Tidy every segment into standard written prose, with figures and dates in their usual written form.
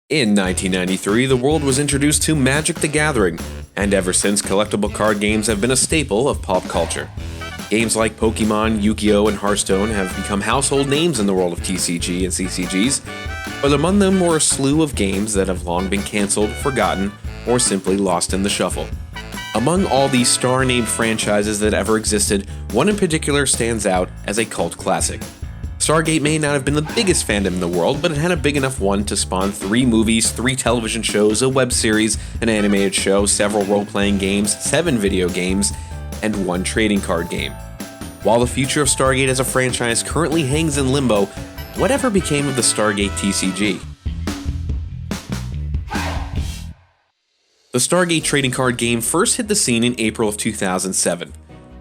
In 1993, the world was introduced to Magic the Gathering, and ever since, collectible card games have been a staple of pop culture. Games like Pokemon, Yu-Gi-Oh!, and Hearthstone have become household names in the world of TCG and CCGs, but among them were a slew of games that have long been cancelled, forgotten, or simply lost in the shuffle. Among all these star-named franchises that ever existed, one in particular stands out as a cult classic. Stargate may not have been the biggest fandom in the world, but it had a big enough one to spawn 3 movies, 3 television shows, a web series, an animated show, several role-playing games, 7 video games, and 1 trading card game. While the future of Stargate as a franchise currently hangs in limbo, whatever became of the Stargate TCG? The Stargate trading card game first hit the scene in April of 2007.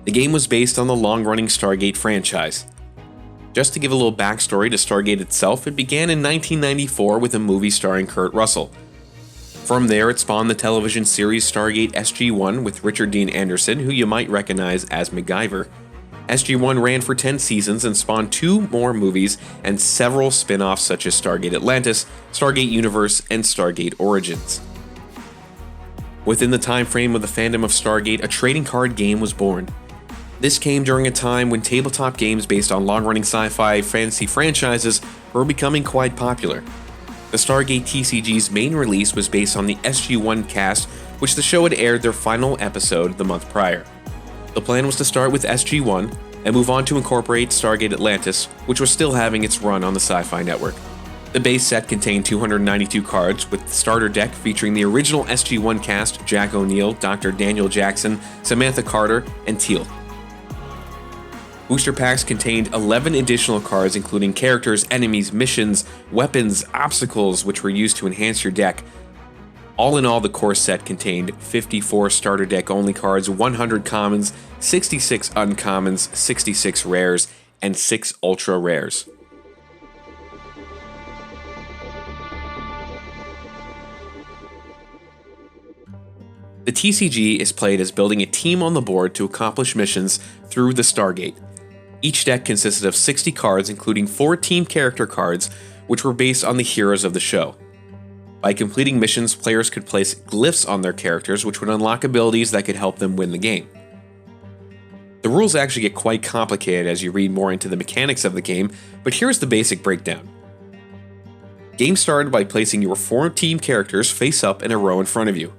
The game was based on the long-running Stargate franchise. Just to give a little backstory to Stargate itself, it began in 1994 with a movie starring Kurt Russell. From there, it spawned the television series Stargate SG-1 with Richard Dean Anderson, who you might recognize as MacGyver. SG-1 ran for 10 seasons and spawned 2 more movies and several spin-offs such as Stargate Atlantis, Stargate Universe, and Stargate Origins. Within the time frame of the fandom of Stargate, a trading card game was born. This came during a time when tabletop games based on long-running sci-fi fantasy franchises were becoming quite popular. The Stargate TCG's main release was based on the SG-1 cast, which the show had aired their final episode the month prior. The plan was to start with SG-1 and move on to incorporate Stargate Atlantis, which was still having its run on the Sci-Fi Network. The base set contained 292 cards, with the starter deck featuring the original SG-1 cast, Jack O'Neill, Dr. Daniel Jackson, Samantha Carter, and Teal. Booster packs contained 11 additional cards including characters, enemies, missions, weapons, obstacles, which were used to enhance your deck. All in all, the core set contained 54 starter deck only cards, 100 commons, 66 uncommons, 66 rares, and 6 ultra rares. The TCG is played as building a team on the board to accomplish missions through the Stargate. Each deck consisted of 60 cards, including 4 team character cards, which were based on the heroes of the show. By completing missions, players could place glyphs on their characters, which would unlock abilities that could help them win the game. The rules actually get quite complicated as you read more into the mechanics of the game, but here's the basic breakdown. Game started by placing your 4 team characters face up in a row in front of you.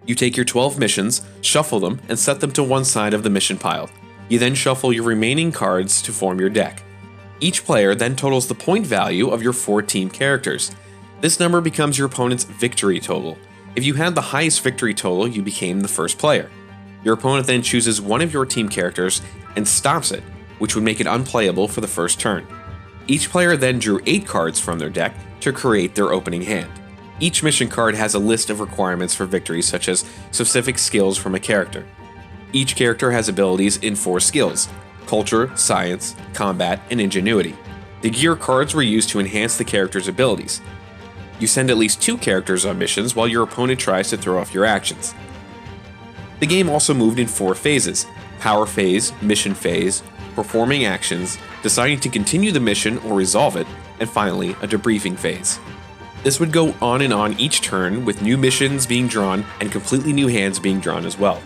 You take your 12 missions, shuffle them, and set them to one side of the mission pile. You then shuffle your remaining cards to form your deck. Each player then totals the point value of your 4 team characters. This number becomes your opponent's victory total. If you had the highest victory total, you became the first player. Your opponent then chooses one of your team characters and stops it, which would make it unplayable for the first turn. Each player then drew 8 cards from their deck to create their opening hand. Each mission card has a list of requirements for victory, such as specific skills from a character. Each character has abilities in 4 skills: culture, science, combat, and ingenuity. The gear cards were used to enhance the character's abilities. You send at least 2 characters on missions while your opponent tries to throw off your actions. The game also moved in 4 phases: power phase, mission phase, performing actions, deciding to continue the mission or resolve it, and finally a debriefing phase. This would go on and on each turn, with new missions being drawn and completely new hands being drawn as well.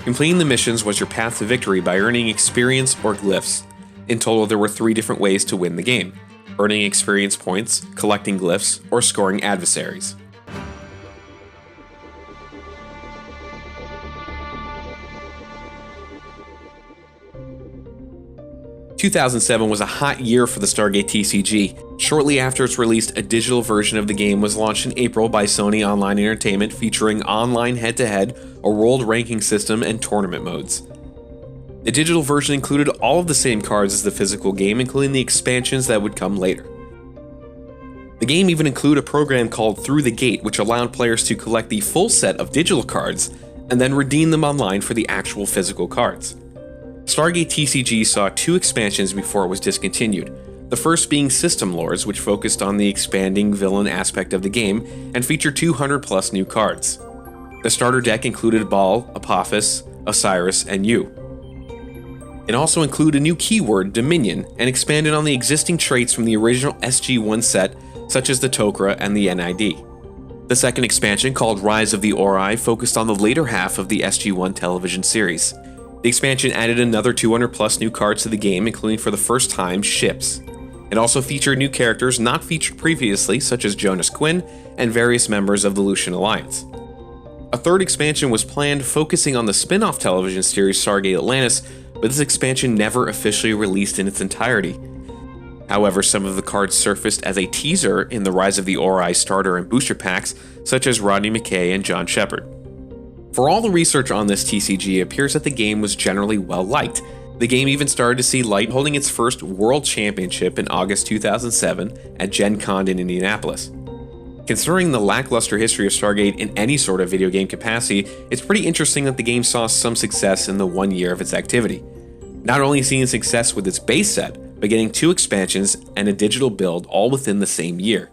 Completing the missions was your path to victory by earning experience or glyphs. In total, there were 3 different ways to win the game: earning experience points, collecting glyphs, or scoring adversaries. – 2007 was a hot year for the Stargate TCG. Shortly after its release, a digital version of the game was launched in April by Sony Online Entertainment, featuring online head-to-head, a world ranking system, and tournament modes. The digital version included all of the same cards as the physical game, including the expansions that would come later. The game even included a program called Through the Gate, which allowed players to collect the full set of digital cards and then redeem them online for the actual physical cards. Stargate TCG saw 2 expansions before it was discontinued, the first being System Lords, which focused on the expanding villain aspect of the game and featured 200+ new cards. The starter deck included Baal, Apophis, Osiris, and Yu. It also included a new keyword, Dominion, and expanded on the existing traits from the original SG-1 set, such as the Tok'ra and the NID. The second expansion, called Rise of the Ori, focused on the later half of the SG-1 television series. The expansion added another 200 plus new cards to the game, including for the first time ships. It also featured new characters not featured previously, such as Jonas Quinn and various members of the Lucian Alliance. A third expansion was planned, focusing on the spin-off television series Stargate Atlantis, but this expansion never officially released in its entirety. However, some of the cards surfaced as a teaser in the Rise of the Ori starter and booster packs, such as Rodney McKay and John Shepard. For all the research on this TCG, it appears that the game was generally well liked. The game even started to see light, holding its first World Championship in August 2007 at Gen Con in Indianapolis. Considering the lackluster history of Stargate in any sort of video game capacity, it's pretty interesting that the game saw some success in the 1 year of its activity. Not only seeing success with its base set, but getting 2 expansions and a digital build all within the same year.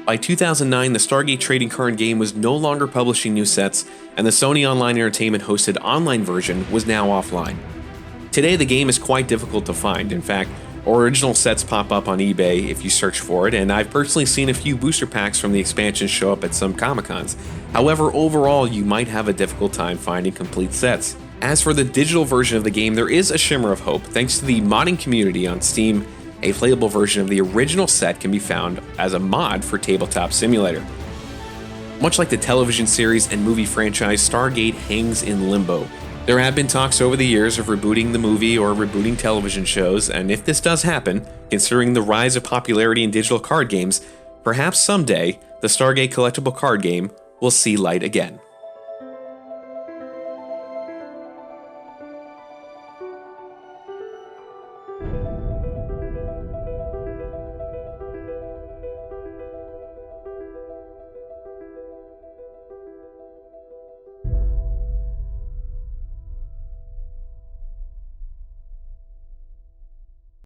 By 2009, the Stargate trading card game was no longer publishing new sets, and the Sony Online Entertainment hosted online version was now offline. Today, the game is quite difficult to find. In fact, original sets pop up on eBay if you search for it, and I've personally seen a few booster packs from the expansion show up at some Comic-Cons. However, overall, you might have a difficult time finding complete sets. As for the digital version of the game, there is a shimmer of hope. Thanks to the modding community on Steam, a playable version of the original set can be found as a mod for Tabletop Simulator. Much like the television series and movie franchise, Stargate hangs in limbo. There have been talks over the years of rebooting the movie or rebooting television shows, and if this does happen, considering the rise of popularity in digital card games, perhaps someday the Stargate collectible card game will see light again.